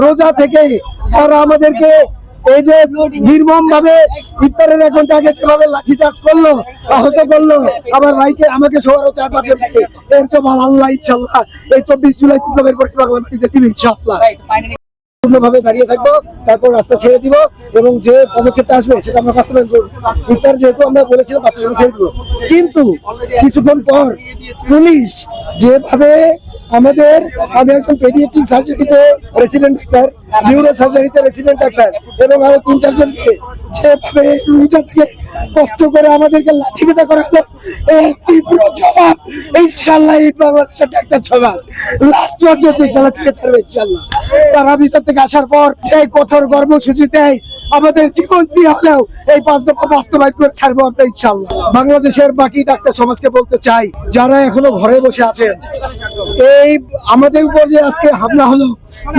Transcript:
রোজা থেকে যারা আমাদেরকে এই যে নির্মম ভাবে ইফতারের এক ঘন্টা আগে যেভাবে লাঠিচার্জ করলো, আহত করলো আমার ভাইকে, আমাকে সবার 4-5 জনকে, এর চেয়ে ভালো আল্লাহ ইনশাল্লাহ এই 24 জুলাই বিপ্লবের পরে বাংলা মাটিতে দিবে ইনশাল্লাহ। ভাবে দাঁড়িয়ে থাকবো, তারপর রাস্তা ছেড়ে দিব এবং যে পদক্ষেপটা আসবে সেটা আমরা বাস্তবায়ন করবো। ইফতার যেহেতু আমরা বলেছিলাম 5টার সময় ছেড়ে দিব, কিন্তু কিছুক্ষণ পর পুলিশ যেভাবে আমাদের, আমি একজন পেডিয়াট্রিক সার্জারিতে রেসিডেন্ট ডাক্তার, নিউরো সার্জারিতে রেসিডেন্ট ডাক্তার এবং আরো 3-4 জনকে যেভাবে রোজা থেকে কষ্ট করে আমাদেরকে লাঠিপেটা করা হলো, এর তীব্র জবাব ইনশাল্লাহ এই বাংলাদেশের ডাক্তার সমাজ লাস্ট পর্যন্ত ইনশাল্লাহ থেকে ছাড়বে ইনশাল্লাহ। তারা ভিতর থেকে আসার পর যে কঠোর কর্মসূচি দেয়, আমাদের জীবন দিয়ে হলেও এই 5 দফা বাস্তবায়ন করে ছাড়বো আমরা ইনশাল্লাহ। বাংলাদেশের বাকি ডাক্তার সমাজকে বলতে চাই, যারা এখনো ঘরে বসে আছেন, এই আমাদের উপর যে আজকে হামলা হলো,